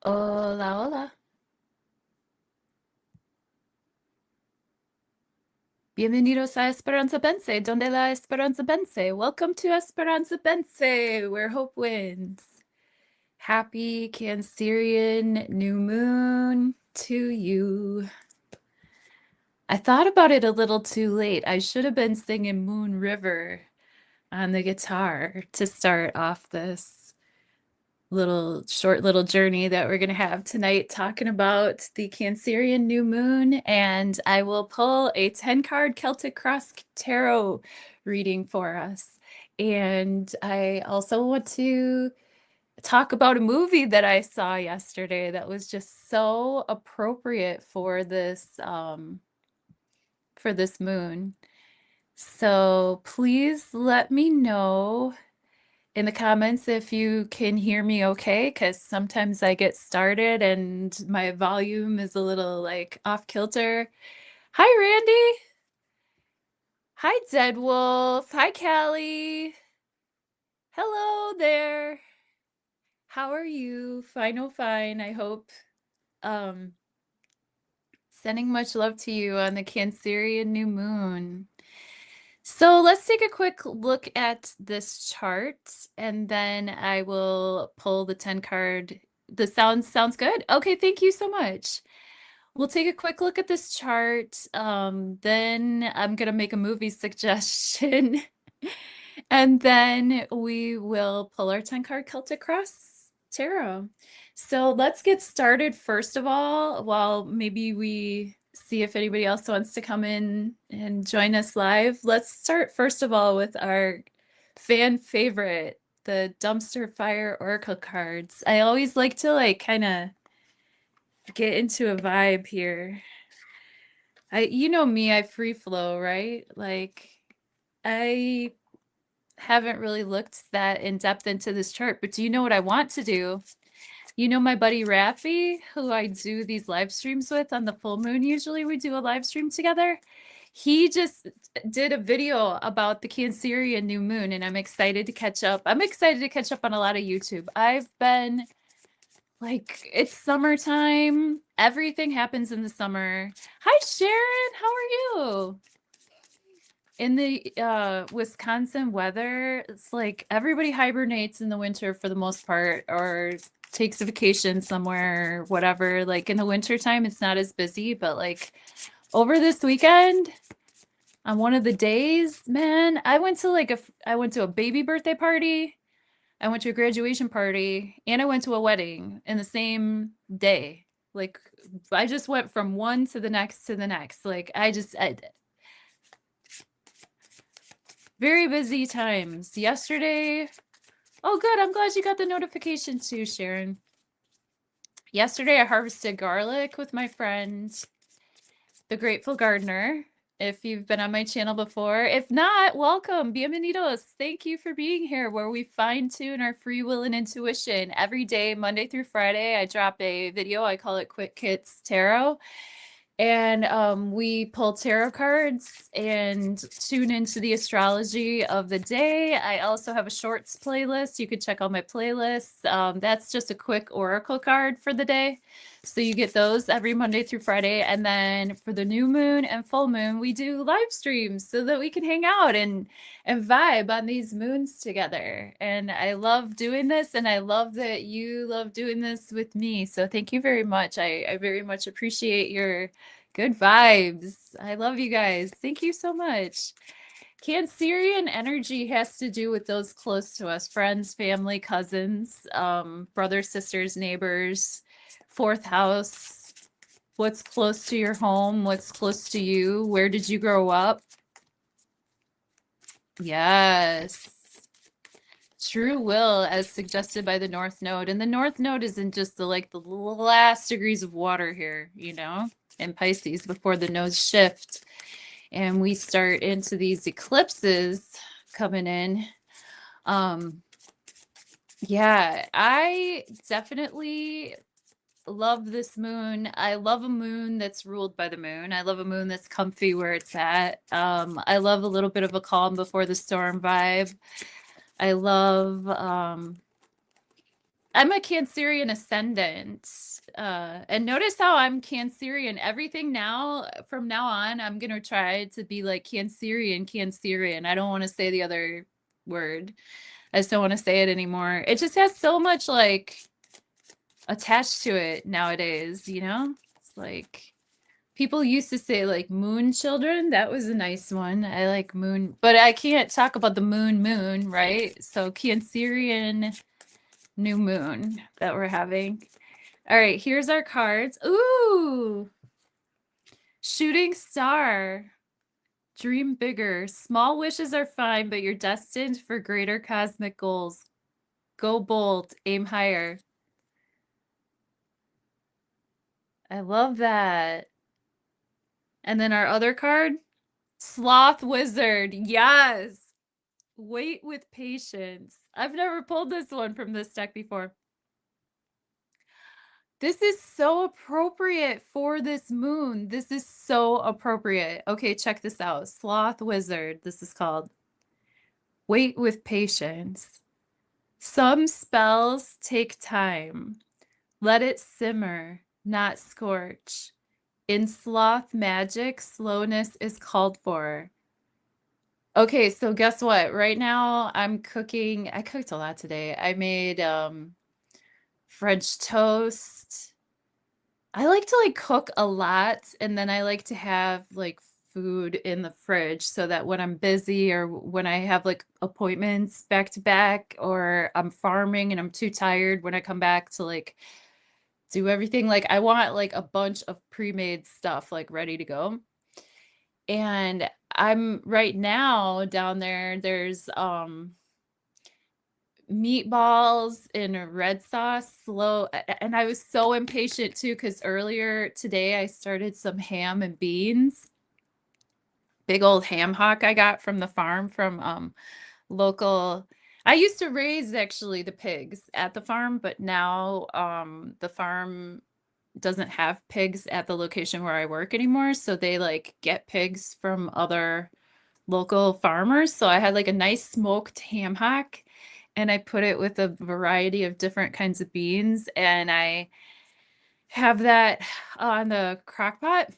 Hola, hola. Bienvenidos a Esperanza Pense, donde la esperanza vence. Welcome to Esperanza Pense, where hope wins. Happy Cancerian new moon to you. I thought about it a little too late. I should have been singing Moon River on the guitar to start off this short little journey that we're going to have tonight, talking about the Cancerian new moon. And I will pull a 10-card Celtic cross tarot reading for us. And I also want to talk about a movie that I saw yesterday that was just so appropriate for this moon. So please let me know in the comments if you can hear me okay, because sometimes I get started and my volume is a little like off kilter. Hi, Randy. Hi, Dead Wolf. Hi, Callie. Hello there. How are you? Fine, oh fine. I hope. Sending much love to you on the Cancerian new moon. So let's take a quick look at this chart, and then I will pull the 10 card. The sounds good? Okay, thank you so much. We'll take a quick look at this chart. Then I'm gonna make a movie suggestion. And then we will pull our 10 card Celtic Cross Tarot. So let's get started first of all, while maybe we see if anybody else wants to come in and join us live. Let's start first of all with our fan favorite, the Dumpster Fire Oracle cards. I always like to kind of get into a vibe here. You know me, I free flow, right? I haven't really looked that in depth into this chart, but do you know what I want to do? You know my buddy Rafi, who I do these live streams with on the full moon. Usually we do a live stream together. He just did a video about the Cancerian new moon, and I'm excited to catch up. I'm excited to catch up on a lot of YouTube. I've been it's summertime. Everything happens in the summer. Hi, Sharon. How are you? In the Wisconsin weather, it's like everybody hibernates in the winter for the most part, or takes a vacation somewhere, whatever. Like in the wintertime, it's not as busy, but over this weekend, on one of the days, man, I went to a baby birthday party, I went to a graduation party, and I went to a wedding in the same day. Like I just went from one to the next to the next. Very busy times. Yesterday, oh good, I'm glad you got the notification too, Sharon. Yesterday I harvested garlic with my friend, the Grateful Gardener. If you've been on my channel before. If not, welcome. Bienvenidos. Thank you for being here, where we fine-tune our free will and intuition. Every day, Monday through Friday, I drop a video. I call it Quick Hits Tarot. And we pull tarot cards and tune into the astrology of the day. I also have a shorts playlist. You could check out my playlists. That's just a quick oracle card for the day. So you get those every Monday through Friday. And then for the new moon and full moon, we do live streams so that we can hang out and vibe on these moons together. And I love doing this, and I love that you love doing this with me. So thank you very much. I very much appreciate your good vibes. I love you guys. Thank you so much. Cancerian energy has to do with those close to us, friends, family, cousins, brothers, sisters, neighbors, fourth house, what's close to your home, what's close to you, where did you grow up? Yes. True will, as suggested by the North Node. And the North Node is in just the last degrees of water here, you know, in Pisces before the nodes shift. And we start into these eclipses coming in. Yeah, I definitely love this moon. I love a moon that's ruled by the moon. I love a moon that's comfy where it's at. I love a little bit of a calm before the storm vibe. I love I'm a Cancerian ascendant. And notice how I'm Cancerian. Everything now, from now on, I'm going to try to be like Cancerian. I don't want to say the other word. I just don't want to say it anymore. It just has so much like attached to it nowadays, you know? It's like people used to say like moon children. That was a nice one. I like moon, but I can't talk about the moon, right? So Cancerian new moon that we're having. All right, here's our cards. Ooh, shooting star. Dream bigger. Small wishes are fine, but you're destined for greater cosmic goals. Go bold, aim higher. I love that. And then our other card, sloth wizard. Yes. Wait with patience. I've never pulled this one from this deck before. This is so appropriate for this moon. This is so appropriate. Okay, check this out. Sloth Wizard, this is called. Wait with patience. Some spells take time. Let it simmer, not scorch. In sloth magic, slowness is called for. Okay, so guess what? Right now I'm cooking. I cooked a lot today. I made French toast. I like to like cook a lot, and then I like to have like food in the fridge so that when I'm busy or when I have like appointments back to back, or I'm farming and I'm too tired when I come back to like do everything, like I want like a bunch of pre-made stuff like ready to go. And I'm right now down there, there's meatballs in a red sauce, slow. And I was so impatient too, because earlier today I started some ham and beans. Big old ham hock I got from the farm from local. I used to raise actually the pigs at the farm, but now the farm doesn't have pigs at the location where I work anymore. So they like get pigs from other local farmers. So I had like a nice smoked ham hock, and I put it with a variety of different kinds of beans, and I have that on the crock pot.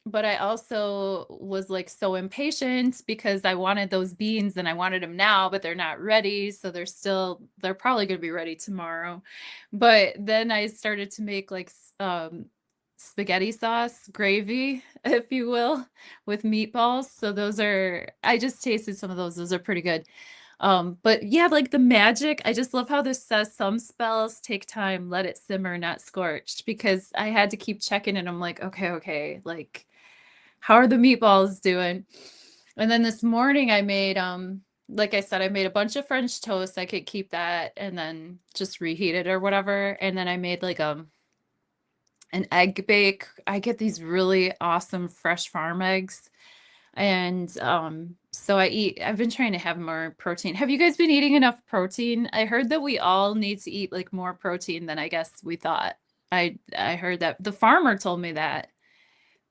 But I also was like so impatient because I wanted those beans and I wanted them now, but they're not ready. So they're probably going to be ready tomorrow. But then I started to make like spaghetti sauce, gravy, if you will, with meatballs. So I just tasted some of those. Those are pretty good. But yeah, like the magic, I just love how this says some spells take time, let it simmer, not scorched, because I had to keep checking and I'm like, okay, like how are the meatballs doing? And then this morning I made like I said, I made a bunch of French toast. I could keep that and then just reheat it or whatever. And then I made like an egg bake. I get these really awesome fresh farm eggs. And so I've been trying to have more protein. Have you guys been eating enough protein? I heard that we all need to eat like more protein than I guess we thought. I heard that the farmer told me that.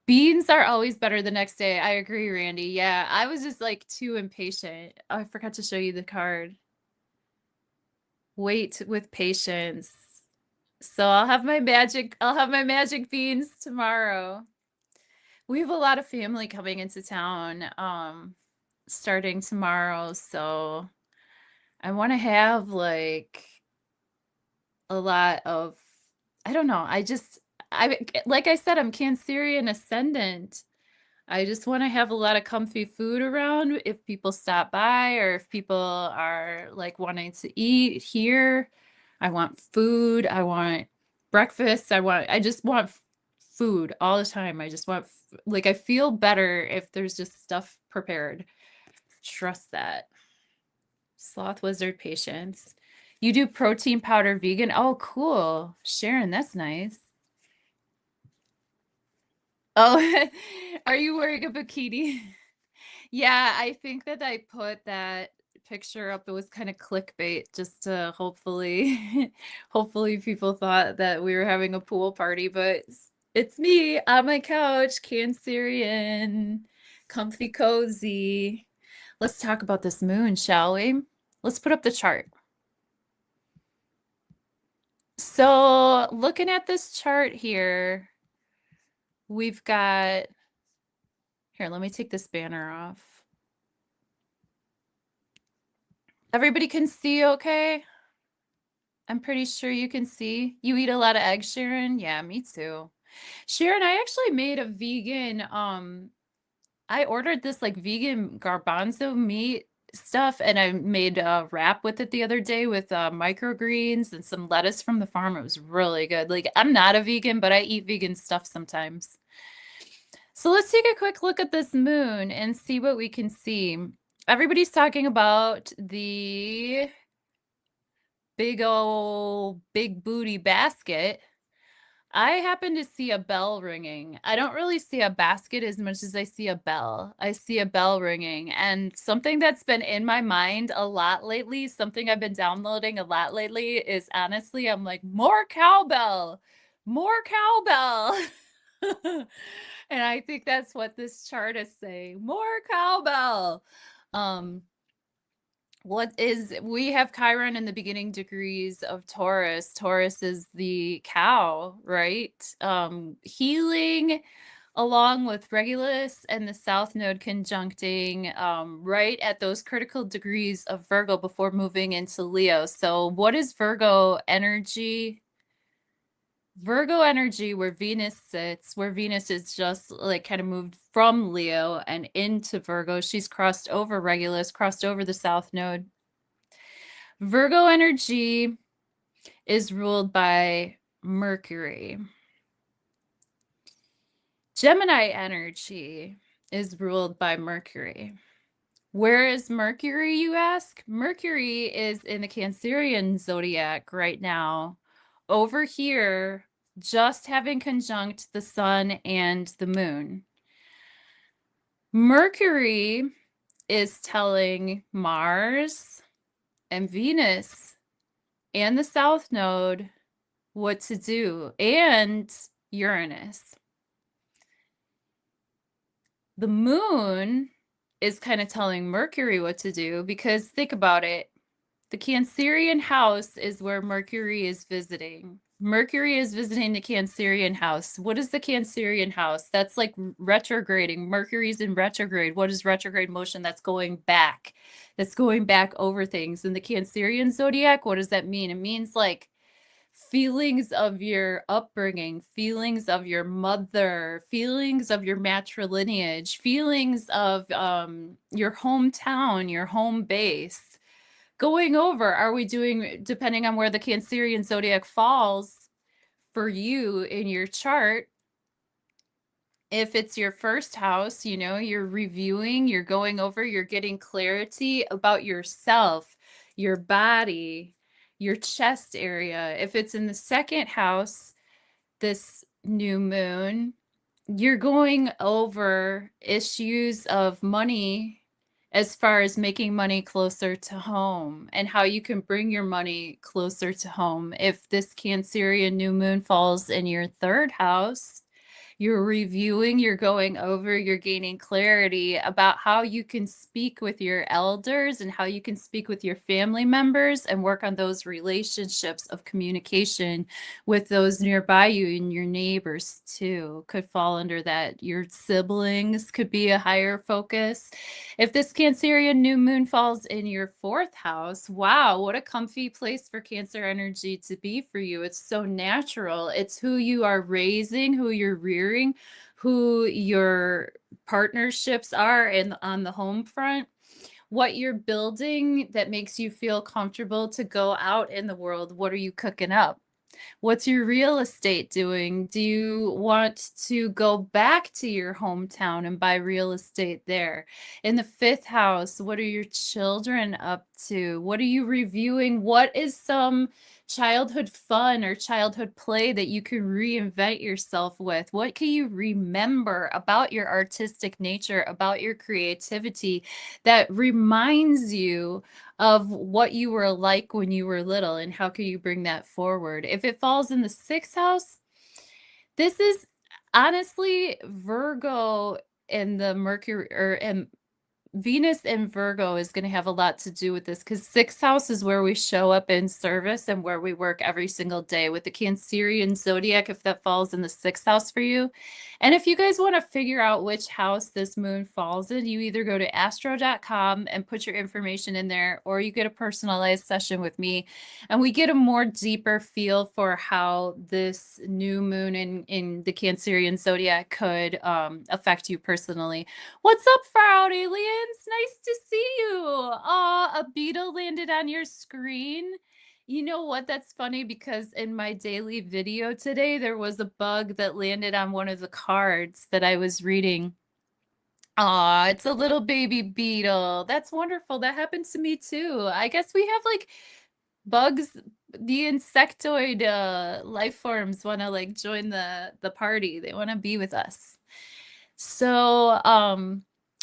Beans are always better the next day. I agree, Randy. Yeah, I was just like too impatient. Oh, I forgot to show you the card. Wait with patience. So I'll have my magic beans tomorrow. We have a lot of family coming into town, starting tomorrow, so I want to have like a lot of, I don't know, like I said, I'm Cancerian ascendant. I just want to have a lot of comfy food around if people stop by or if people are like wanting to eat here. I want food. I want breakfast. I just want food all the time. I just want, like, I feel better if there's just stuff prepared. Trust that. Sloth Wizard Patience. You do protein powder vegan? Oh, cool. Sharon, that's nice. Oh, are you wearing a bikini? Yeah, I think that I put that picture up. It was kind of clickbait just to hopefully hopefully people thought that we were having a pool party, but it's me on my couch, Cancerian, comfy cozy. Let's talk about this moon, shall we? Let's put up the chart. So, looking at this chart here, we've got, here, let me take this banner off. Everybody can see okay? I'm pretty sure you can see. You eat a lot of eggs, Sharon? Yeah, me too. Sharon, I actually made a vegan, I ordered this like vegan garbanzo meat stuff and I made a wrap with it the other day with microgreens and some lettuce from the farm. It was really good. Like, I'm not a vegan, but I eat vegan stuff sometimes. So let's take a quick look at this moon and see what we can see. Everybody's talking about the big old big booty basket. I happen to see a bell ringing. I don't really see a basket as much as I see a bell. I see a bell ringing. And something that's been in my mind a lot lately, something I've been downloading a lot lately is honestly, I'm like, more cowbell, more cowbell. And I think that's what this chart is saying, more cowbell. We have Chiron in the beginning degrees of Taurus. Taurus is the cow, right? Healing along with Regulus and the South Node conjuncting right at those critical degrees of Virgo before moving into Leo. So what is Virgo energy? Virgo energy, where Venus sits, where Venus is just like kind of moved from Leo and into Virgo. She's crossed over Regulus, crossed over the South Node. Virgo energy is ruled by Mercury. Gemini energy is ruled by Mercury. Where is Mercury, you ask? Mercury is in the Cancerian zodiac right now. Over here, just having conjunct the sun and the moon. Mercury is telling Mars and Venus and the South Node what to do, and Uranus. The moon is kind of telling Mercury what to do because think about it. The Cancerian house is where Mercury is visiting. Mercury is visiting the Cancerian house. What is the Cancerian house? That's like retrograding. Mercury's in retrograde. What is retrograde motion? That's going back. That's going back over things. In the Cancerian zodiac, what does that mean? It means like feelings of your upbringing, feelings of your mother, feelings of your matrilineage, feelings of your hometown, your home base. Going over, are we doing, depending on where the Cancerian zodiac falls for you in your chart, if it's your first house, you know, you're reviewing, you're going over, you're getting clarity about yourself, your body, your chest area. If it's in the second house, this new moon, you're going over issues of money as far as making money closer to home and how you can bring your money closer to home. If this Cancerian new moon falls in your third house, You're reviewing, you're going over, you're gaining clarity about how you can speak with your elders and how you can speak with your family members and work on those relationships of communication with those nearby you and your neighbors too. Could fall under that. Your siblings could be a higher focus. If this Cancerian new moon falls in your fourth house, wow, what a comfy place for Cancer energy to be for you. It's so natural. It's who you are raising, who you're rearing, who your partnerships are in on the home front, what you're building that makes you feel comfortable to go out in the world. What are you cooking up? What's your real estate doing? Do you want to go back to your hometown and buy real estate there? In the fifth house, what are your children up to? What are you reviewing? What is some childhood fun or childhood play that you can reinvent yourself with? What can you remember about your artistic nature, about your creativity that reminds you of what you were like when you were little, and how can you bring that forward? If it falls in the sixth house, this is honestly Virgo and the Mercury and Venus in Virgo is going to have a lot to do with this, because sixth house is where we show up in service and where we work every single day with the Cancerian zodiac, if that falls in the sixth house for you. And if you guys want to figure out which house this moon falls in, you either go to astro.com and put your information in there, or you get a personalized session with me and we get a more deeper feel for how this new moon in the Cancerian zodiac could affect you personally. What's up, Proud Aliens? Nice to see you. A beetle landed on your screen. You know what? That's funny because in my daily video today, there was a bug that landed on one of the cards that I was reading. Aw, it's a little baby beetle. That's wonderful. That happened to me too. I guess we have like bugs, the insectoid life forms want to like join the party. They want to be with us. So,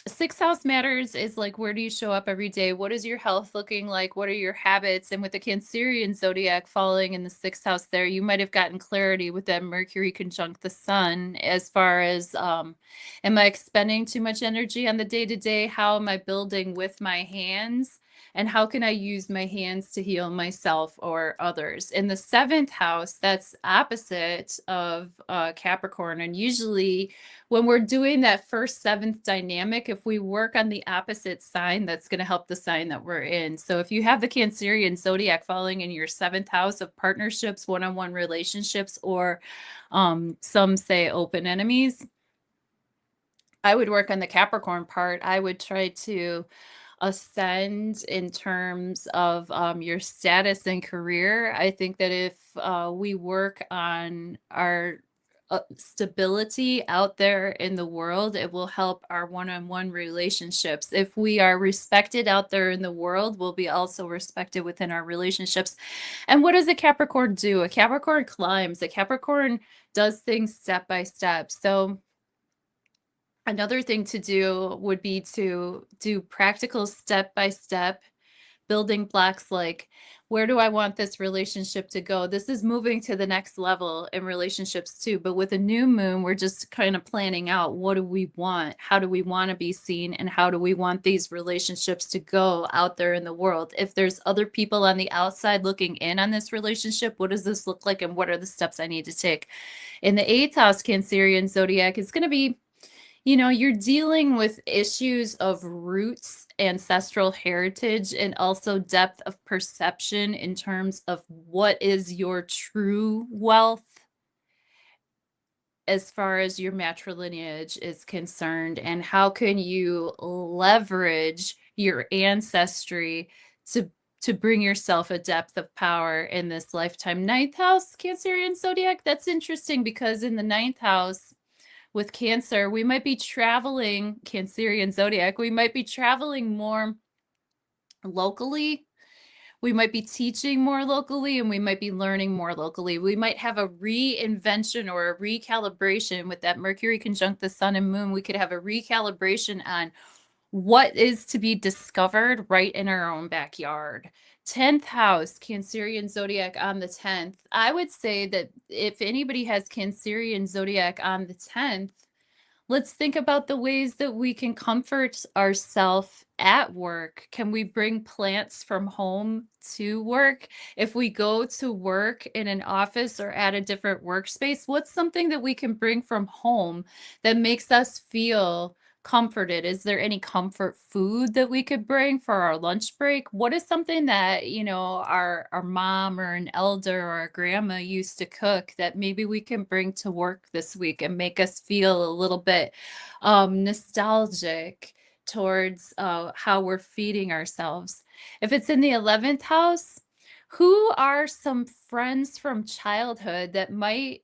sixth house matters is like, where do you show up every day? What is your health looking like? What are your habits? And with the Cancerian zodiac falling in the sixth house there, you might have gotten clarity with that Mercury conjunct the sun as far as, am I expending too much energy on the day to day? How am I building with my hands? And how can I use my hands to heal myself or others? In the seventh house, that's opposite of Capricorn. And usually when we're doing that first seventh dynamic, if we work on the opposite sign, that's going to help the sign that we're in. So if you have the Cancerian zodiac falling in your seventh house of partnerships, one-on-one relationships, or some say open enemies, I would work on the Capricorn part. I would try to ascend in terms of your status and career. I think that if we work on our stability out there in the world, it will help our one-on-one relationships. If we are respected out there in the world, we'll be also respected within our relationships. And what does a Capricorn do? A Capricorn climbs. A Capricorn does things step by step. So another thing to do would be to do practical step-by-step building blocks, like, where do I want this relationship to go? This is moving to the next level in relationships too. But with a new moon, we're just kind of planning out, what do we want? How do we want to be seen? And how do we want these relationships to go out there in the world? If there's other people on the outside looking in on this relationship, what does this look like? And what are the steps I need to take? In the eighth house, Cancerian zodiac is going to be, you're dealing with issues of roots, ancestral heritage, and also depth of perception in terms of what is your true wealth as far as your matrilineage is concerned, and how can you leverage your ancestry to bring yourself a depth of power in this lifetime. Ninth house, Cancerian zodiac, that's interesting because in the ninth house, with Cancer, we might be traveling, Cancerian zodiac, we might be traveling more locally. We might be teaching more locally, and we might be learning more locally. We might have a reinvention or a recalibration with that Mercury conjunct the sun and moon. We could have a recalibration on what is to be discovered right in our own backyard. 10th house, Cancerian zodiac on the 10th. I would say that if anybody has Cancerian zodiac on the 10th, let's think about the ways that we can comfort ourselves at work. Can we bring plants from home to work? If we go to work in an office or at a different workspace, what's something that we can bring from home that makes us feel comforted? Is there any comfort food that we could bring for our lunch break? What is something that, our mom or an elder or a grandma used to cook that maybe we can bring to work this week and make us feel a little bit nostalgic towards how we're feeding ourselves? If it's in the 11th house, who are some friends from childhood that might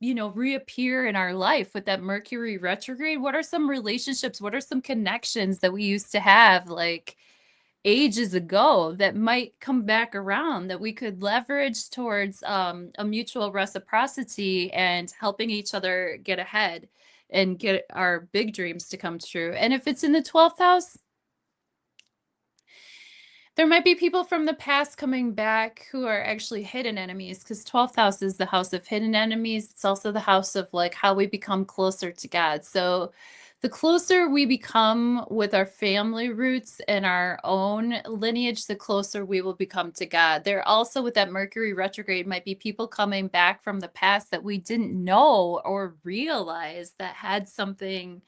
reappear in our life with that Mercury retrograde? What are some relationships? What are some connections that we used to have like ages ago that might come back around that we could leverage towards a mutual reciprocity and helping each other get ahead and get our big dreams to come true? And if it's in the 12th house, there might be people from the past coming back who are actually hidden enemies, because 12th house is the house of hidden enemies. It's also the house of like how we become closer to God. So the closer we become with our family roots and our own lineage, the closer we will become to God. There also, with that Mercury retrograde, might be people coming back from the past that we didn't know or realize that had something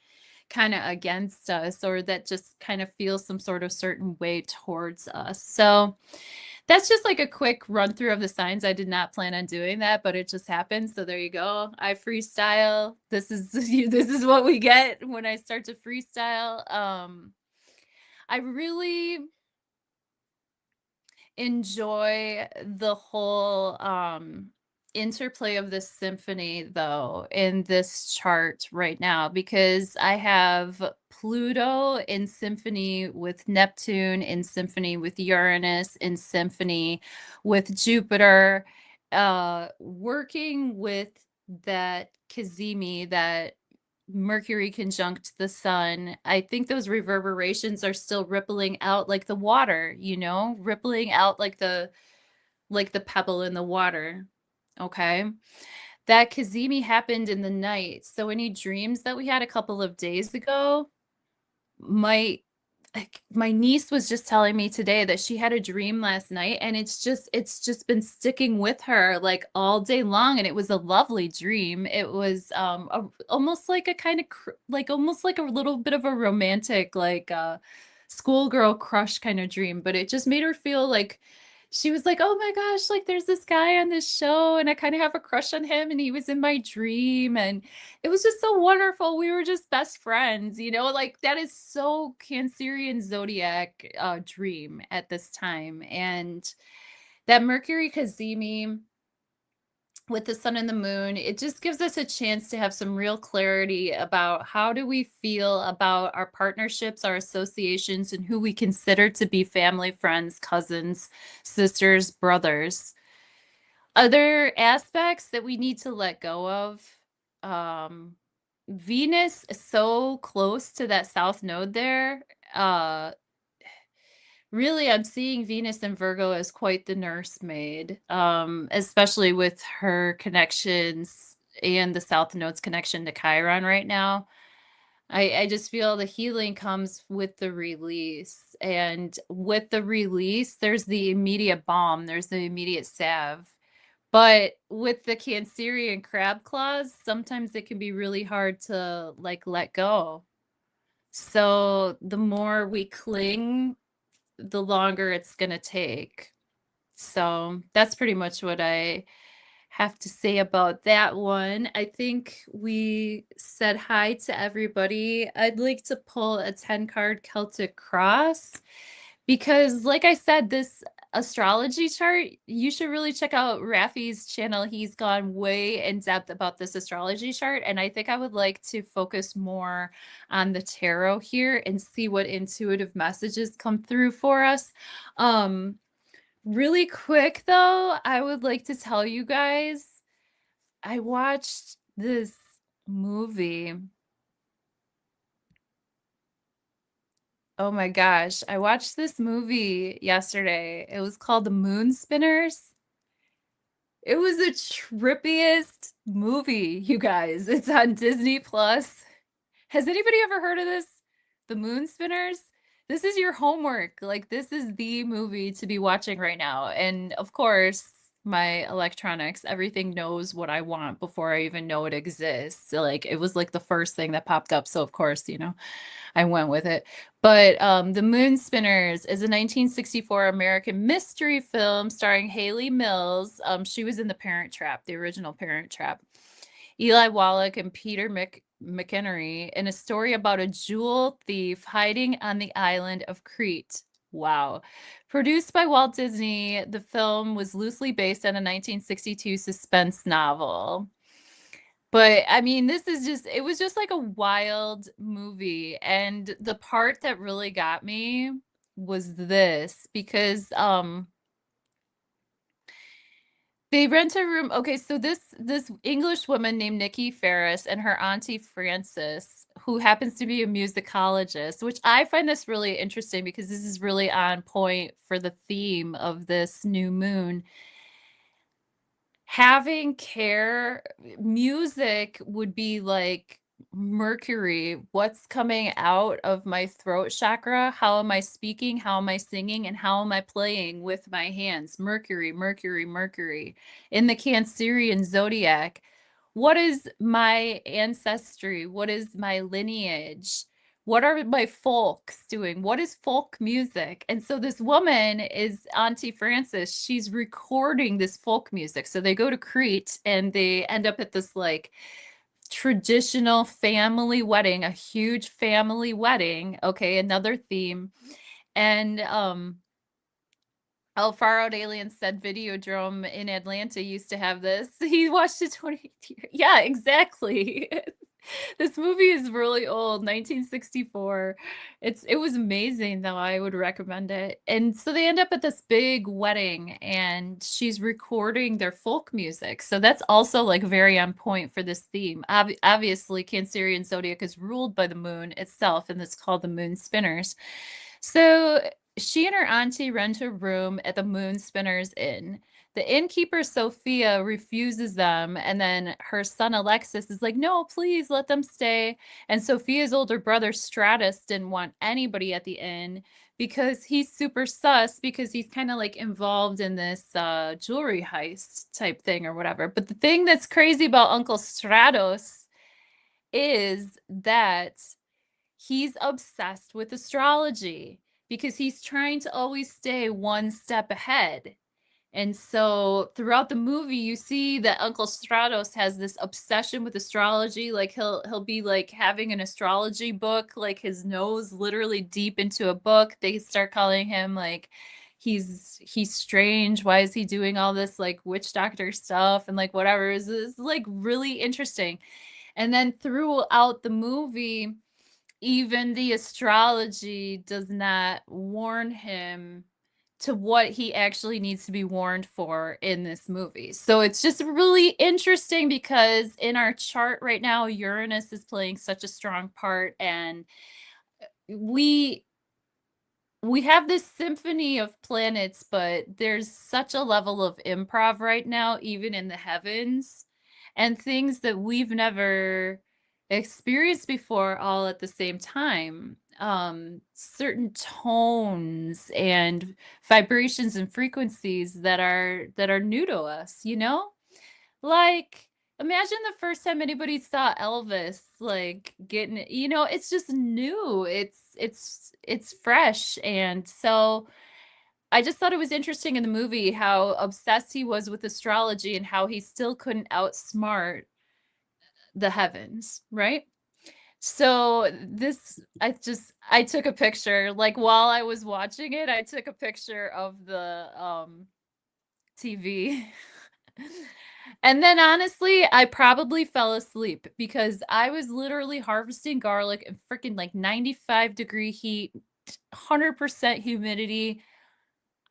kind of against us, or that just kind of feels some sort of certain way towards us. So that's just like a quick run through of the signs. I did not plan on doing that, but it just happened. So there you go. I freestyle. This is this is what we get when I start to freestyle. I really enjoy the whole interplay of this symphony though in this chart right now, because I have Pluto in symphony with Neptune, in symphony with Uranus, in symphony with Jupiter, working with that Kazemi, that Mercury conjunct the sun. I think those reverberations are still rippling out like the water, rippling out like the pebble in the water. Okay. That Kazemi happened in the night. So any dreams that we had a couple of days ago might, like, my niece was just telling me today that she had a dream last night, and it's just been sticking with her like all day long, and it was a lovely dream. It was almost like a kind of like almost like a little bit of a romantic, like schoolgirl crush kind of dream, but it just made her feel like she was like, "Oh my gosh, like there's this guy on this show and I kind of have a crush on him and he was in my dream." And it was just so wonderful. We were just best friends, like that is so Cancerian zodiac dream at this time. And that Mercury Kazemi with the sun and the moon, it just gives us a chance to have some real clarity about how do we feel about our partnerships, our associations, and who we consider to be family, friends, cousins, sisters, brothers. Other aspects that we need to let go of. Um, Venus is so close to that south node there. Really, I'm seeing Venus in Virgo as quite the nursemaid, especially with her connections and the south node's connection to Chiron right now. I just feel the healing comes with the release. And with the release, there's the immediate balm, there's the immediate salve. But with the Cancerian crab claws, sometimes it can be really hard to like let go. So the more we cling, the longer it's going to take. So that's pretty much what I have to say about that one. I think we said hi to everybody. I'd like to pull a 10 card Celtic cross because, like I said, this astrology chart, you should really check out Rafi's channel. He's gone way in depth about this astrology chart. And I think I would like to focus more on the tarot here and see what intuitive messages come through for us. Really quick though, I would like to tell you guys, I watched this movie. Oh my gosh. I watched this movie yesterday. It was called The Moon Spinners. It was the trippiest movie, you guys. It's on Disney Plus. Has anybody ever heard of this? The Moon Spinners? This is your homework. Like, this is the movie to be watching right now. And of course, my electronics, everything knows what I want before I even know it exists. So, like, it was like the first thing that popped up. So, of course, I went with it. But The Moon Spinners is a 1964 American mystery film starring Haley Mills. She was in The Parent Trap, the original Parent Trap. Eli Wallach and Peter McInerney in a story about a jewel thief hiding on the island of Crete. Wow. Produced by Walt Disney, the film was loosely based on a 1962 suspense novel. But I mean, it was just like a wild movie. And the part that really got me was this because they rent a room. Okay, so this English woman named Nikki Ferris and her auntie Frances, who happens to be a musicologist, which I find this really interesting because this is really on point for the theme of this new moon. Having care, music would be like Mercury. What's coming out of my throat chakra? How am I speaking? How am I singing? And how am I playing with my hands? Mercury, Mercury, Mercury. In the Cancerian zodiac, what is my ancestry? What is my lineage? What are my folks doing? What is folk music? And so this woman is Auntie Frances. She's recording this folk music. So they go to Crete and they end up at this like traditional family wedding, a huge family wedding. Okay, another theme. And Alfaro Alien said Videodrome in Atlanta used to have this. He watched it 20 years. Yeah, exactly. This movie is really old, 1964. It was amazing though. I would recommend it. And so they end up at this big wedding and she's recording their folk music. So that's also like very on point for this theme. Obviously, Cancerian zodiac is ruled by the moon itself and it's called the Moon Spinners. So she and her auntie rent a room at the Moon Spinners Inn. The innkeeper, Sophia, refuses them, and then her son Alexis is like, no, please let them stay. And Sophia's older brother, Stratus, didn't want anybody at the inn because he's super sus because he's kind of like involved in this jewelry heist type thing or whatever. But the thing that's crazy about Uncle Stratos is that he's obsessed with astrology because he's trying to always stay one step ahead. And so throughout the movie, you see that Uncle Stratos has this obsession with astrology. Like he'll be like having an astrology book, like his nose literally deep into a book. They start calling him like he's strange. Why is he doing all this like witch doctor stuff and like whatever? It's like really interesting. And then throughout the movie, even the astrology does not warn him to what he actually needs to be warned for in this movie. So it's just really interesting because in our chart right now, Uranus is playing such a strong part and we have this symphony of planets, but there's such a level of improv right now, even in the heavens, and things that we've never experienced before all at the same time. Certain tones and vibrations and frequencies that are new to us, like, imagine the first time anybody saw Elvis, like getting, it's just new. It's fresh. And so I just thought it was interesting in the movie how obsessed he was with astrology and how he still couldn't outsmart the heavens, right? So I took a picture, like while I was watching it, I took a picture of the TV. And then honestly, I probably fell asleep because I was literally harvesting garlic in freaking like 95-degree heat, 100% humidity.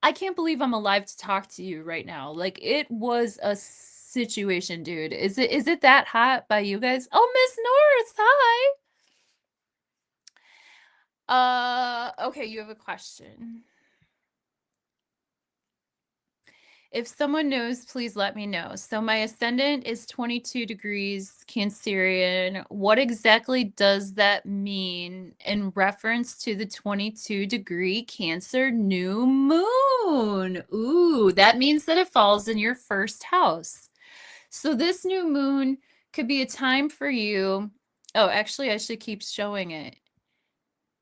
I can't believe I'm alive to talk to you right now. Like it was a situation, dude. Is it that hot by you guys? Oh, Miss Norris, hi. Okay, you have a question. If someone knows, please let me know. So my ascendant is 22 degrees CANCERiAN. What exactly does that mean in reference to the 22-degree Cancer new moon? Ooh, that means that it falls in your first house. So this new moon could be a time for you. Oh, actually, I should keep showing it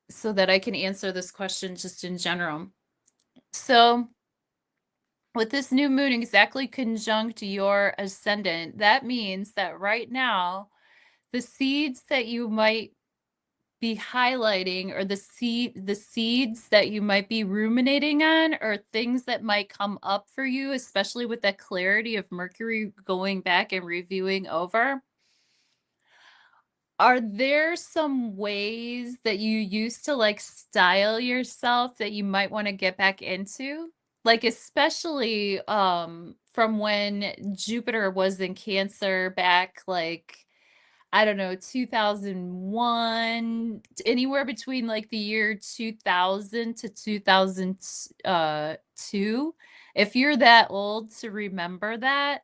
so that I can answer this question just in general. So with this new moon exactly conjunct your ascendant, that means that right now, the seeds that you might be highlighting or the seeds that you might be ruminating on or things that might come up for you, especially with that clarity of Mercury going back and reviewing over. Are there some ways that you used to like style yourself that you might want to get back into? Like especially from when Jupiter was in Cancer back like I don't know 2001 anywhere between like the year 2000 to 2002. If you're that old to remember that,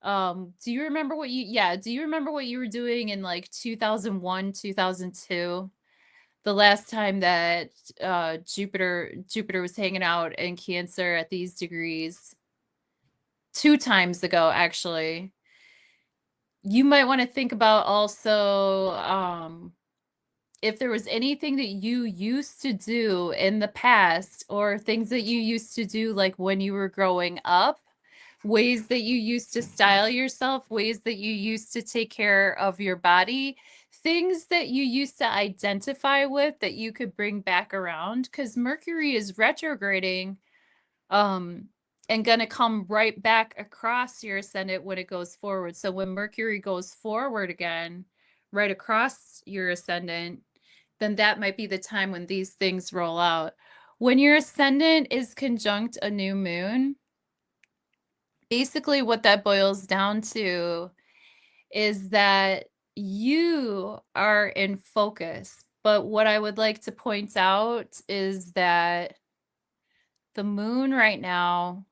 do you remember what do you remember what you were doing in like 2001, 2002? The last time that Jupiter was hanging out in Cancer at these degrees, 2 times ago actually. You might want to think about also if there was anything that you used to do in the past or things that you used to do like when you were growing up, ways that you used to style yourself, ways that you used to take care of your body, things that you used to identify with that you could bring back around because Mercury is retrograding um and going to come right back across your ascendant when it goes forward. So when Mercury goes forward again, right across your ascendant, then that might be the time when these things roll out. When your ascendant is conjunct a new moon, basically what that boils down to is that you are in focus. But what I would like to point out is that the moon right now,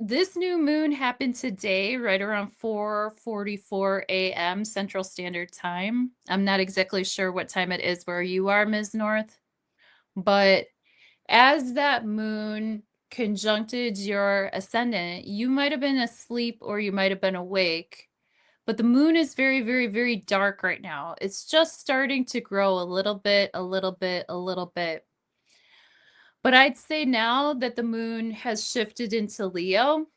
this new moon happened today, right around 4:44 a.m. Central Standard Time. I'm not exactly sure what time it is where you are, Ms. North, but as that moon conjuncted your ascendant, you might have been asleep or you might have been awake. But the moon is very, very, very dark right now. It's just starting to grow a little bit, a little bit, a little bit. But I'd say now that the moon has shifted into Leo,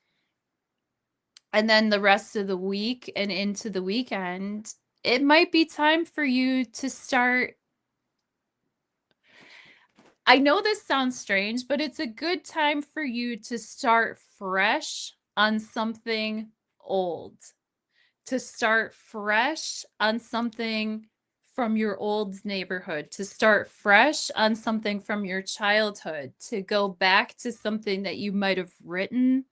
and then the rest of the week and into the weekend, it might be time for you to start. I know this sounds strange, but it's a good time for you to start fresh on something old, to start fresh on something from your old neighborhood, to start fresh on something from your childhood, to go back to something that you might have written.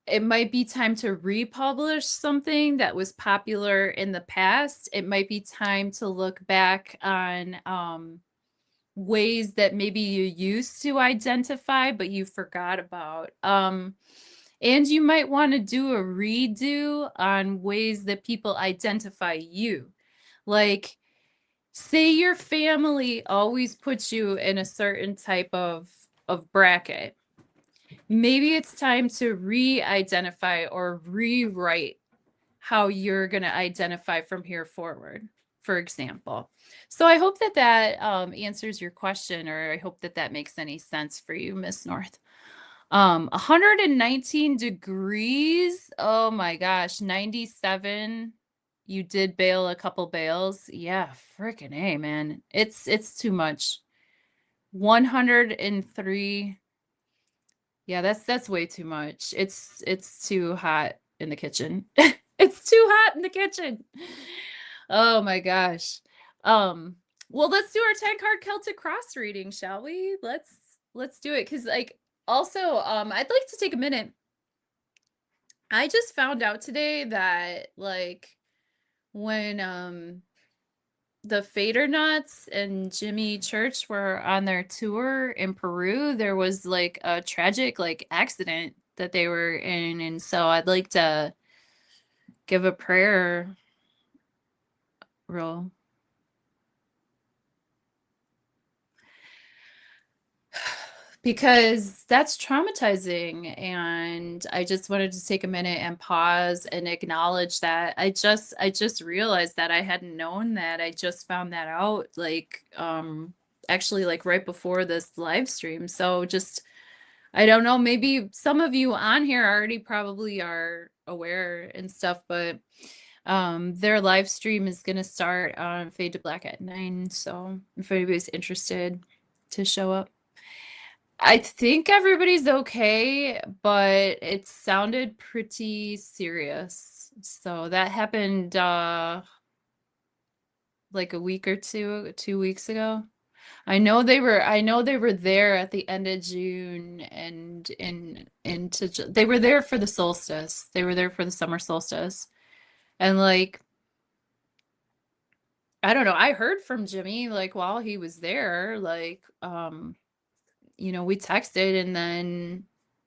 It might be time to republish something that was popular in the past. It might be time to look back on ways that maybe you used to identify, but you forgot about. And you might want to do a redo on ways that people identify you. Like, say your family always puts you in a certain type of bracket. Maybe it's time to re-identify or rewrite how you're going to identify from here forward, for example. So I hope that that answers your question, or I hope that that makes any sense for you, Miss North. 119 degrees. Oh my gosh, 97. You did bail a couple bails. Yeah, freaking A, man. It's too much. 103. Yeah, that's way too much. It's too hot in the kitchen. It's too hot in the kitchen. Oh my gosh. Well, let's do our 10 card Celtic cross reading, shall we? Let's do it cuz like also I'd like to take a minute. I just found out today that like when the Fader Nuts and Jimmy Church were on their tour in Peru, there was like a tragic like accident that they were in, and so I'd like to give a prayer real. Because that's traumatizing, and I just wanted to take a minute and pause and acknowledge that I just realized that I hadn't known that. I just found that out like actually like right before this live stream. So just I don't know, maybe some of you on here already probably are aware and stuff, but their live stream is going to start on Fade to Black at 9, so if anybody's interested to show up. I think everybody's okay, but it sounded pretty serious. So that happened like a week or 2 weeks ago. I know they were there at the end of June and they were there for the solstice. They were there for the summer solstice. And like I don't know, I heard from Jimmy like while he was there, like we texted, and then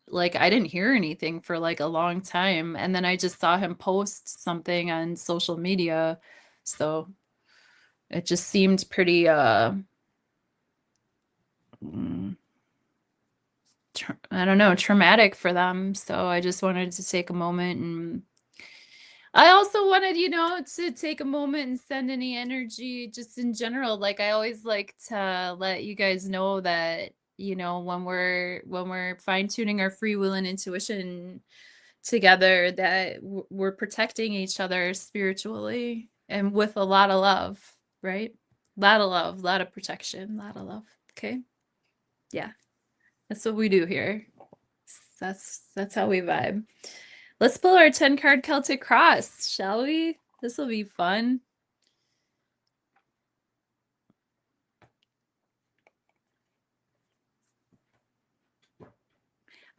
like I didn't hear anything for like a long time, and then I just saw him post something on social media, so it just seemed pretty mm, I don't know, traumatic for them. So I just wanted to take a moment, and I also wanted, to take a moment and send any energy just in general. Like I always like to let you guys know that, when we're fine-tuning our free will and intuition together, that we're protecting each other spiritually and with a lot of love, right? A lot of love, a lot of protection, a lot of love. Okay? Yeah. That's what we do here. That's how we vibe. Let's pull our 10 card Celtic cross, shall we? This will be fun.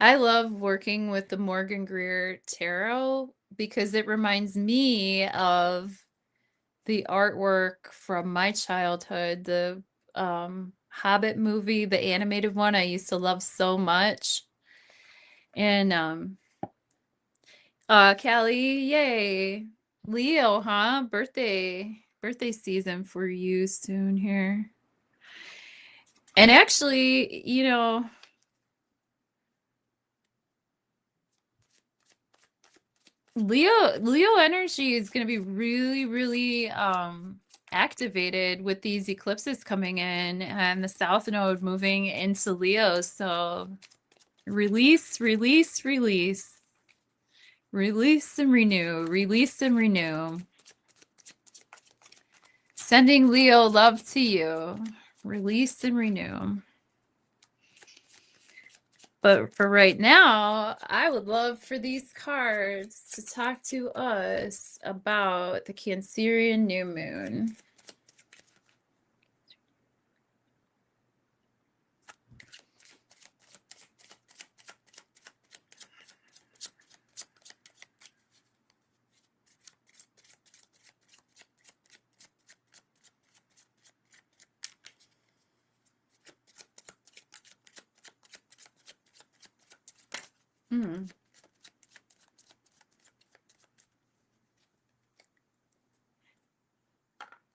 I love working with the Morgan Greer Tarot because it reminds me of the artwork from my childhood, the Hobbit movie, the animated one I used to love so much. And Callie, yay. Leo, huh? Birthday season for you soon here. And actually, Leo energy is going to be really, really activated with these eclipses coming in and the South Node moving into Leo. So release, release, release. Release and renew, release and renew. Sending Leo love to you. Release and renew. But for right now, I would love for these cards to talk to us about the Cancerian new moon.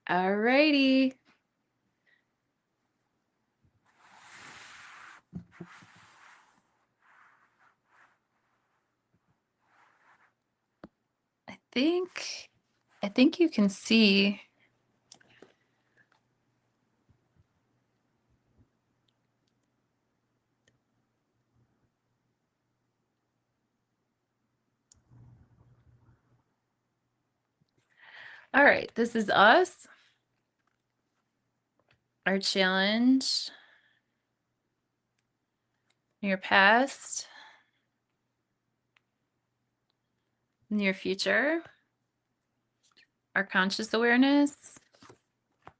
Alrighty. I think you can see. All right, this is us. Our challenge. Your past. Near future. Our conscious awareness.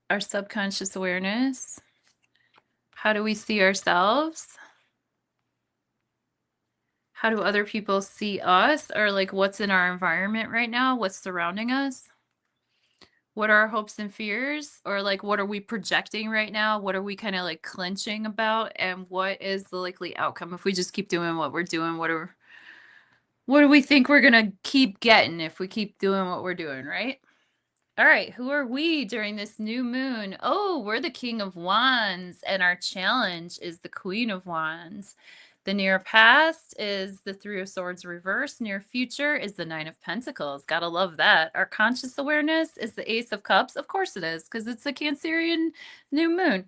Our subconscious awareness. How do we see ourselves? How do other people see us? Or like what's in our environment right now? What's surrounding us? What are our hopes and fears? Or like what are we projecting right now? What are we kind of like clenching about? And what is the likely outcome if we just keep doing what we're doing? What do we think we're gonna keep getting if we keep doing what we're doing, right? All right, who are we during this new moon? Oh, we're the King of Wands, and our challenge is the Queen of Wands. The near past is the Three of Swords reverse. Near future is the Nine of Pentacles. Gotta love that. Our conscious awareness is the Ace of Cups. Of course it is, because it's a Cancerian new moon.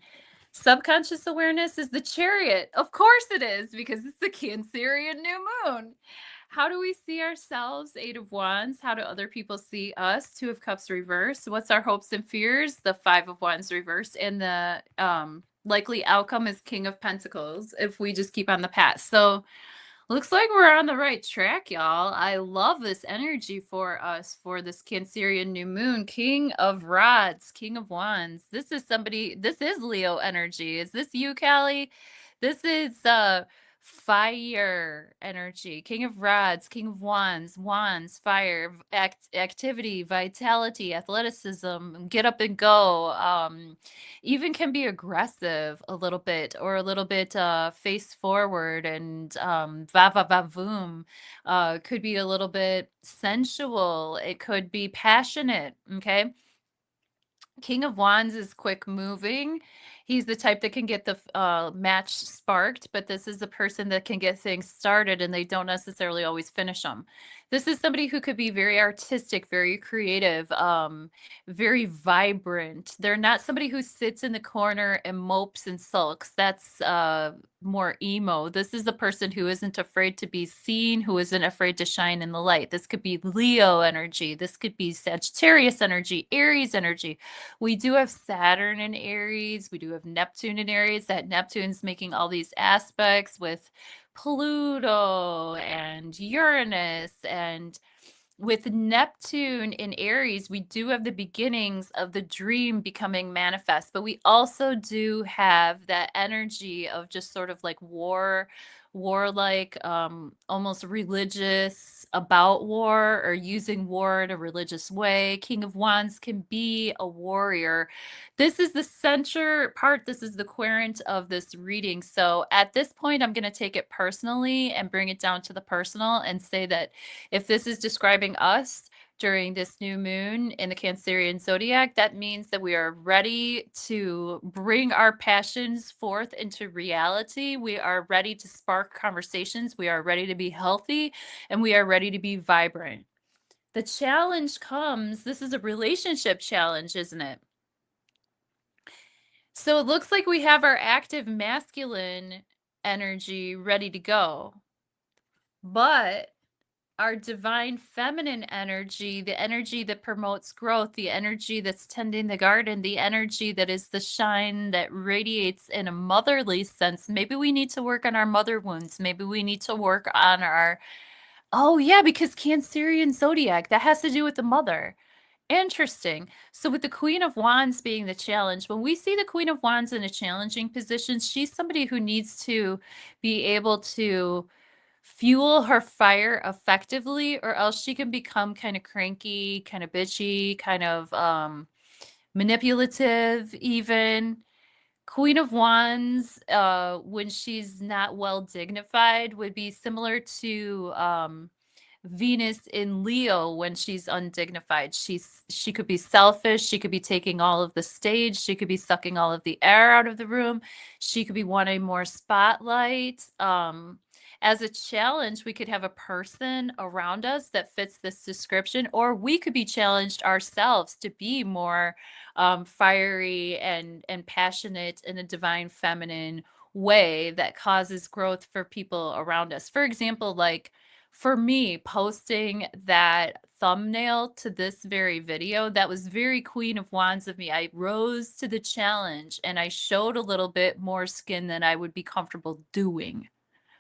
Subconscious awareness is the Chariot. Of course it is, because it's the Cancerian new moon. How do we see ourselves? Eight of Wands. How do other people see us? Two of Cups reverse. What's our hopes and fears? The Five of Wands reverse. And the likely outcome is King of Pentacles if we just keep on the path. So looks like we're on the right track, y'all. I love this energy for us for this Cancerian new moon. King of Rods, King of Wands. This is Leo energy. Is this you, Callie? This is fire energy. King of Rods, King of Wands, fire, activity, vitality, athleticism, get up and go. Even can be aggressive a little bit or a little bit face forward and va va va voom. Could be a little bit sensual. It could be passionate. Okay. King of Wands is quick moving. He's the type that can get the match sparked, but this is the person that can get things started and they don't necessarily always finish them. This is somebody who could be very artistic, very creative, very vibrant. They're not somebody who sits in the corner and mopes and sulks. That's more emo. This is a person who isn't afraid to be seen, who isn't afraid to shine in the light. This could be Leo energy. This could be Sagittarius energy, Aries energy. We do have Saturn in Aries. We do have Neptune in Aries. That Neptune's making all these aspects with Pluto and Uranus. And with Neptune in Aries, we do have the beginnings of the dream becoming manifest, but we also do have that energy of just sort of like warlike, almost religious, about war or using war in a religious way. King of Wands can be a warrior. This is the center part. This is the querent of this reading. So at this point, I'm going to take it personally and bring it down to the personal and say that if this is describing us during this new moon in the Cancerian zodiac, that means that we are ready to bring our passions forth into reality. We are ready to spark conversations. We are ready to be healthy and we are ready to be vibrant. The challenge comes, this is a relationship challenge, isn't it? So it looks like we have our active masculine energy ready to go. But our divine feminine energy, the energy that promotes growth, the energy that's tending the garden, the energy that is the shine that radiates in a motherly sense. Maybe we need to work on our mother wounds. Maybe we need to work on our, oh yeah, because Cancerian zodiac, that has to do with the mother. Interesting. So with the Queen of Wands being the challenge, when we see the Queen of Wands in a challenging position, she's somebody who needs to be able to fuel her fire effectively, or else she can become kind of cranky, kind of bitchy, kind of manipulative even. Queen of Wands, when she's not well dignified, would be similar to Venus in Leo when she's undignified. She could be selfish, she could be taking all of the stage, she could be sucking all of the air out of the room, she could be wanting more spotlight. As a challenge, we could have a person around us that fits this description, or we could be challenged ourselves to be more fiery and passionate in a divine feminine way that causes growth for people around us. For example, like for me, posting that thumbnail to this very video, that was very Queen of Wands of me. I rose to the challenge and I showed a little bit more skin than I would be comfortable doing.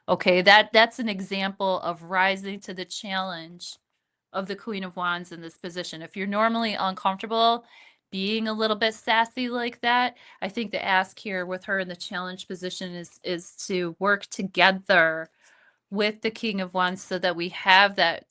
Okay, that's an example of rising to the challenge of the Queen of Wands in this position. If you're normally uncomfortable being a little bit sassy like that, I think the ask here with her in the challenge position is to work together with the King of Wands so that we have that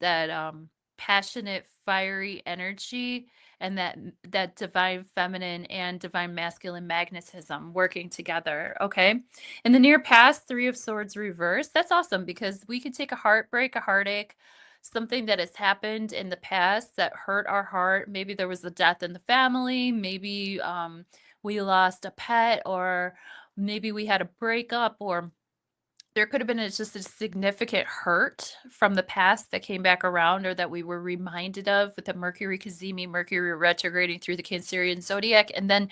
passionate, fiery energy and that divine feminine and divine masculine magnetism working together. Okay. In the near past, Three of Swords reversed. That's awesome because we could take a heartbreak, a heartache, something that has happened in the past that hurt our heart. Maybe there was a death in the family. Maybe we lost a pet, or maybe we had a breakup, or there could have been just a significant hurt from the past that came back around, or that we were reminded of with the Mercury cazimi, Mercury retrograding through the Cancerian zodiac. And then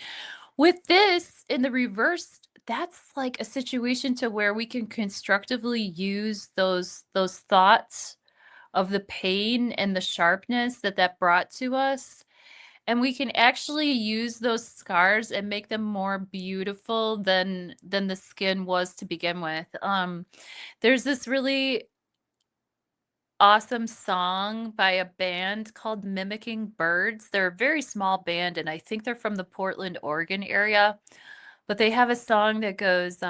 with this in the reverse, that's like a situation to where we can constructively use those thoughts of the pain and the sharpness that that brought to us, and we can actually use those scars and make them more beautiful than the skin was to begin with. There's this really awesome song by a band called Mimicking Birds. They're a very small band, and I think they're from the Portland, Oregon area. But they have a song that goes,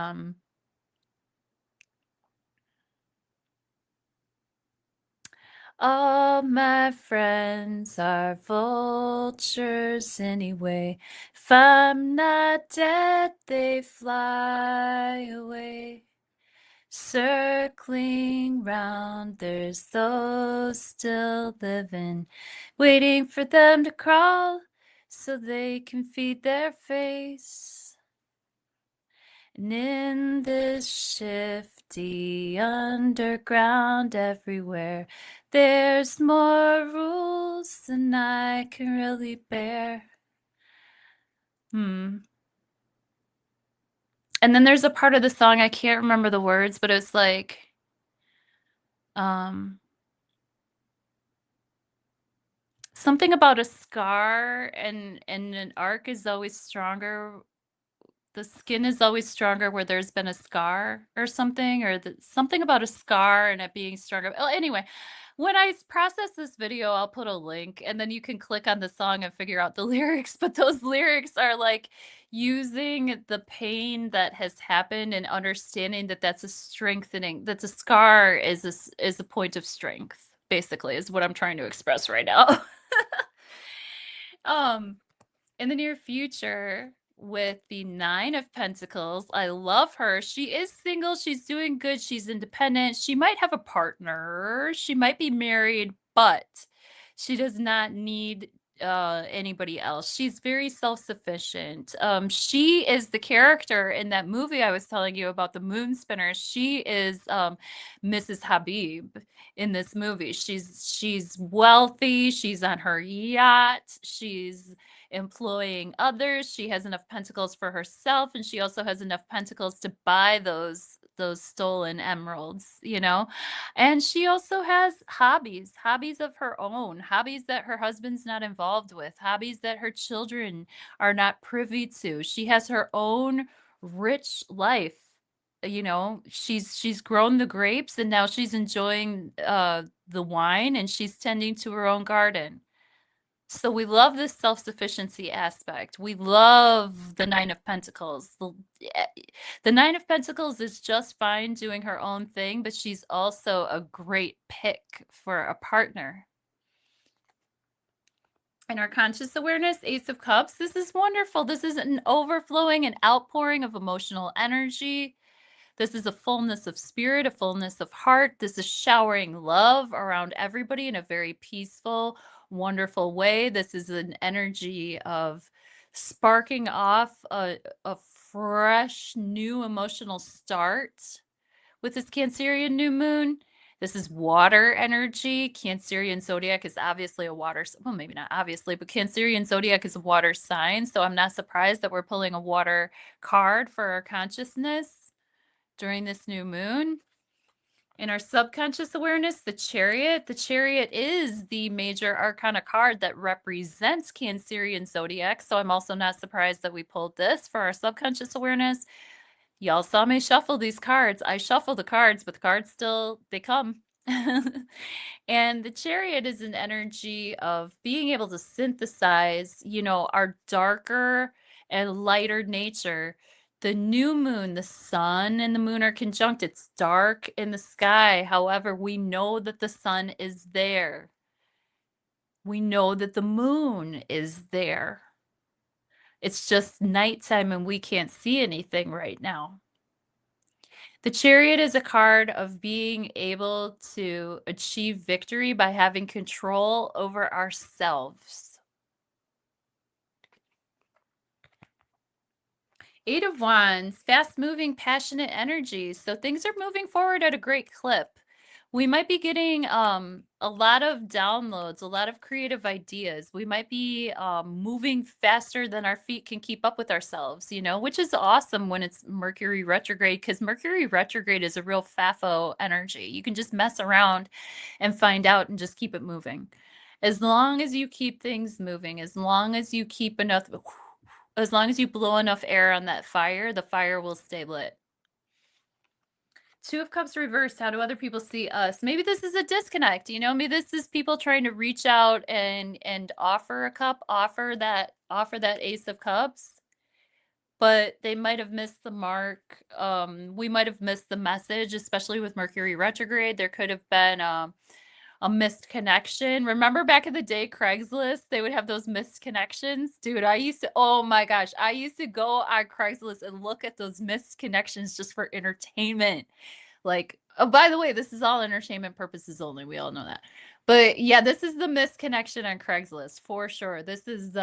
all my friends are vultures anyway. If I'm not dead, they fly away. Circling round, there's those still living, waiting for them to crawl so they can feed their face. And in this shifty underground everywhere, there's more rules than I can really bear. And then there's a part of the song, I can't remember the words, but it's like, something about a scar, and an arc is always stronger. The skin is always stronger where there's been a scar or something, or something about a scar and it being stronger. Oh, anyway, when I process this video, I'll put a link and then you can click on the song and figure out the lyrics. But those lyrics are like using the pain that has happened and understanding that that's a strengthening, that the scar is a point of strength, basically, is what I'm trying to express right now. um in the near future, with the Nine of Pentacles, I love her. She is single. She's doing good. She's independent. She might have a partner. She might be married, but she does not need anybody else. She's very self-sufficient. She is the character in that movie I was telling you about, the Moon Spinner. She is Mrs. Habib in this movie. She's wealthy. She's on her yacht. She's employing others. She has enough pentacles for herself, and she also has enough pentacles to buy those stolen emeralds, you know? And she also has hobbies of her own, hobbies that her husband's not involved with, hobbies that her children are not privy to. She has her own rich life. You know, she's grown the grapes and now she's enjoying the wine, and she's tending to her own garden. So we love this self-sufficiency aspect. We love the Nine of Pentacles. The Nine of Pentacles is just fine doing her own thing, but she's also a great pick for a partner. In our conscious awareness, Ace of Cups, this is wonderful. This is an overflowing and outpouring of emotional energy. This is a fullness of spirit, a fullness of heart. This is showering love around everybody in a very peaceful, wonderful way. This is an energy of sparking off a fresh, new emotional start with this Cancerian new moon. This is water energy. Cancerian zodiac is obviously a water, well, maybe not obviously, but Cancerian zodiac is a water sign. So I'm not surprised that we're pulling a water card for our consciousness during this new moon. In our subconscious awareness, the Chariot is the major arcana card that represents Cancerian zodiac. So I'm also not surprised that we pulled this for our subconscious awareness. Y'all saw me shuffle these cards. I shuffle the cards, but the cards still, they come. And the Chariot is an energy of being able to synthesize, you know, our darker and lighter nature. The new moon, the sun and the moon are conjunct. It's dark in the sky. However, we know that the sun is there. We know that the moon is there. It's just nighttime and we can't see anything right now. The Chariot is a card of being able to achieve victory by having control over ourselves. Eight of Wands, fast-moving, passionate energy. So things are moving forward at a great clip. We might be getting a lot of downloads, a lot of creative ideas. We might be moving faster than our feet can keep up with ourselves, you know, which is awesome when it's Mercury retrograde, because Mercury retrograde is a real FAFO energy. You can just mess around and find out and just keep it moving. As long as you keep things moving, as long as you keep enough, as long as you blow enough air on that fire, the fire will stay lit. Two of Cups reversed. How do other people see us? Maybe this is a disconnect, you know, maybe this is people trying to reach out and offer a cup, offer that Ace of Cups, but they might have missed the mark. We might have missed the message, especially with Mercury retrograde. There could have been a missed connection. Remember back in the day, Craigslist, they would have those missed connections. Dude, oh my gosh, I used to go on Craigslist and look at those missed connections just for entertainment. Like, oh, by the way, this is all entertainment purposes only. We all know that. But yeah, this is the missed connection on Craigslist for sure. This is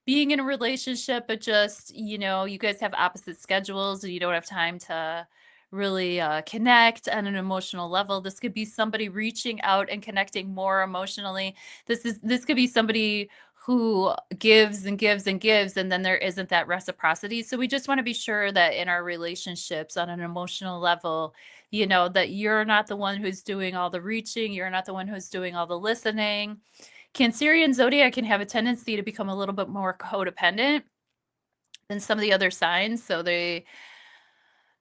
being in a relationship, but just, you know, you guys have opposite schedules and you don't have time to really connect on an emotional level. This could be somebody reaching out and connecting more emotionally. This could be somebody who gives and gives and gives, and then there isn't that reciprocity. So we just want to be sure that in our relationships on an emotional level, you know, that you're not the one who's doing all the reaching, you're not the one who's doing all the listening. Cancerian zodiac can have a tendency to become a little bit more codependent than some of the other signs. So they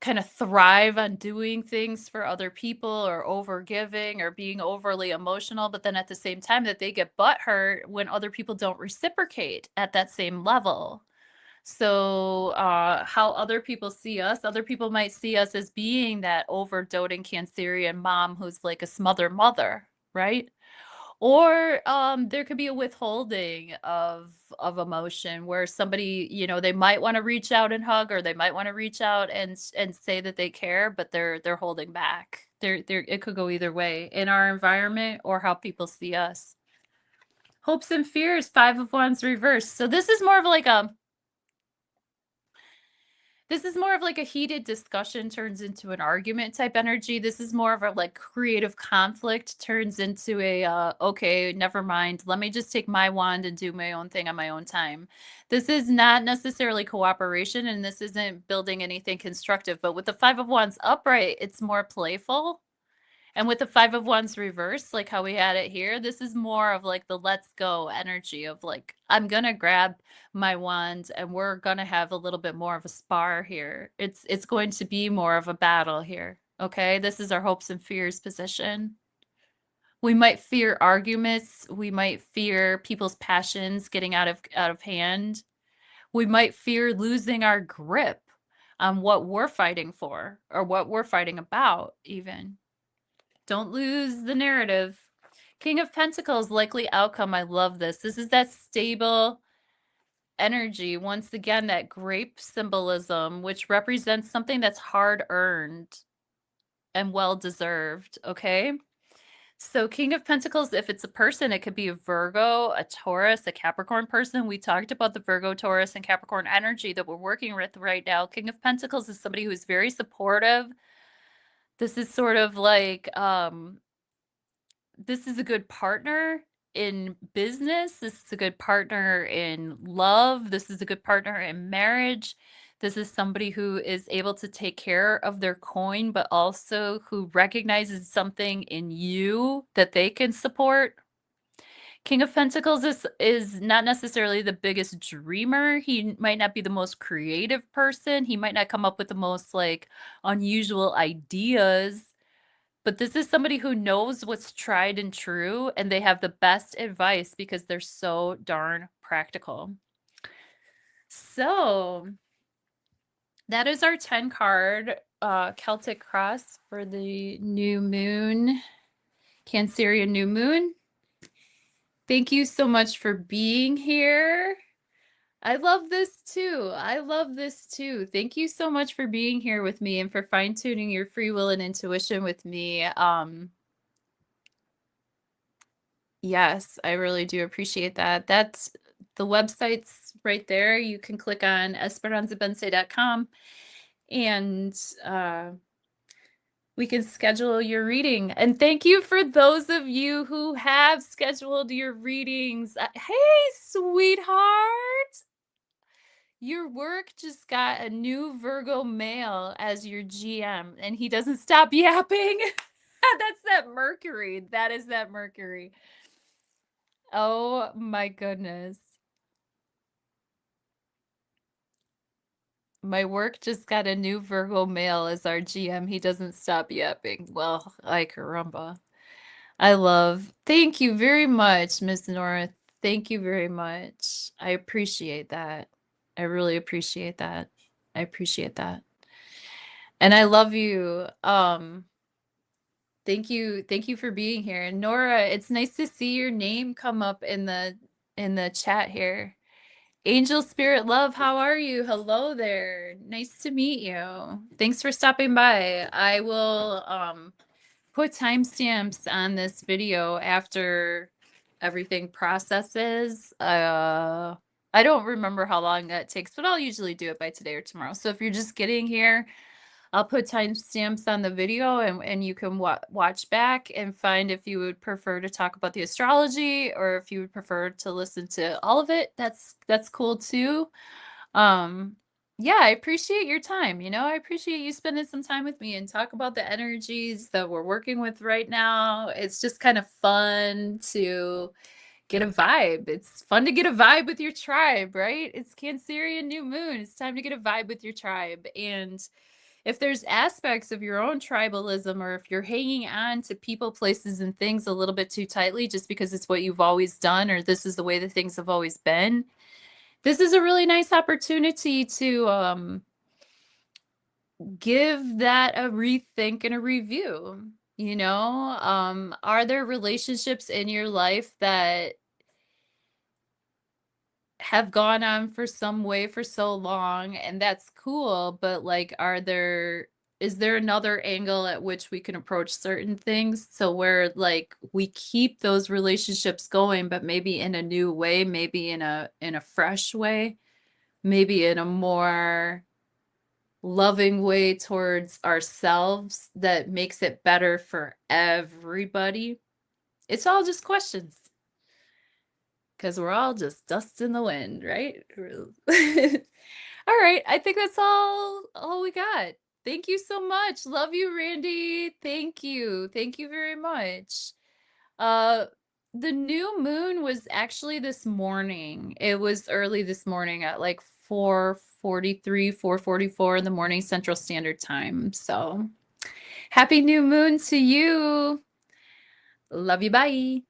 kind of thrive on doing things for other people or over giving or being overly emotional, but then at the same time that they get butthurt when other people don't reciprocate at that same level. So how other people see us, other people might see us as being that over doting Cancerian mom who's like a smother mother, right? Or there could be a withholding of emotion where somebody, you know, they might want to reach out and hug, or they might want to reach out and say that they care, but they're holding back. They're it could go either way in our environment or how people see us. Hopes and fears, Five of Wands reversed. So this is more of like a heated discussion turns into an argument type energy. This is more of a like creative conflict turns into a okay, never mind. Let me just take my wand and do my own thing on my own time. This is not necessarily cooperation, and this isn't building anything constructive. But with the Five of Wands upright, it's more playful. And with the Five of Wands reverse, like how we had it here, this is more of like the let's go energy of like, I'm going to grab my wand and we're going to have a little bit more of a spar here. It's going to be more of a battle here. Okay? This is our hopes and fears position. We might fear arguments, we might fear people's passions getting out of hand. We might fear losing our grip on what we're fighting for or what we're fighting about even. Don't lose the narrative. King of Pentacles, likely outcome. I love this. This is that stable energy. Once again, that grape symbolism, which represents something that's hard earned and well deserved. Okay. So, King of Pentacles, if it's a person, it could be a Virgo, a Taurus, a Capricorn person. We talked about the Virgo, Taurus, and Capricorn energy that we're working with right now. King of Pentacles is somebody who's very supportive. This is sort of like, this is a good partner in business. This is a good partner in love. This is a good partner in marriage. This is somebody who is able to take care of their coin, but also who recognizes something in you that they can support. King of Pentacles is not necessarily the biggest dreamer. He might not be the most creative person. He might not come up with the most like unusual ideas. But this is somebody who knows what's tried and true, and they have the best advice because they're so darn practical. So that is our 10 card Celtic cross for the new moon, Cancerian new moon. Thank you so much for being here. I love this too. I love this too. Thank you so much for being here with me and for fine-tuning your free will and intuition with me. Yes, I really do appreciate that. That's the website's right there. You can click on esperanzabense.com and we can schedule your reading. And thank you for those of you who have scheduled your readings. Hey, sweetheart. Your work just got a new Virgo male as your GM, and he doesn't stop yapping. That's that Mercury. That is that Mercury. Oh my goodness. My work just got a new Virgo male as our GM. He doesn't stop yapping. Well, ay caramba. I love. Thank you very much, Miss North. Thank you very much. I appreciate that. I really appreciate that. I appreciate that. And I love you. Thank you for being here. And Nora, it's nice to see your name come up in the chat here. Angel Spirit Love, how are you? Hello there. Nice to meet you. Thanks for stopping by. I will put timestamps on this video after everything processes. I don't remember how long that takes, but I'll usually do it by today or tomorrow. So if you're just getting here, I'll put timestamps on the video and you can watch back and find if you would prefer to talk about the astrology or if you would prefer to listen to all of it. That's cool too. Yeah, I appreciate your time. I appreciate you spending some time with me and talk about the energies that we're working with right now. It's just kind of fun to get a vibe. It's fun to get a vibe with your tribe, right? It's CANCERiAN new moon. It's time to get a vibe with your tribe. And if there's aspects of your own tribalism or if you're hanging on to people, places, and things a little bit too tightly just because it's what you've always done or this is the way that things have always been, this is a really nice opportunity to give that a rethink and a review. Are there relationships in your life that have gone on for some way for so long, and that's cool, but like is there another angle at which we can approach certain things so where like we keep those relationships going but maybe in a new way, maybe in a fresh way, maybe in a more loving way towards ourselves that makes it better for everybody? It's all just questions. Because we're all just dust in the wind, right? All right, I think that's all we got. Thank you so much. Love you, Randy. Thank you. Thank you very much. Uh the new moon was actually this morning. It was early this morning at like 4:43, 4:44 in the morning Central Standard Time. So, happy new moon to you. Love you. Bye.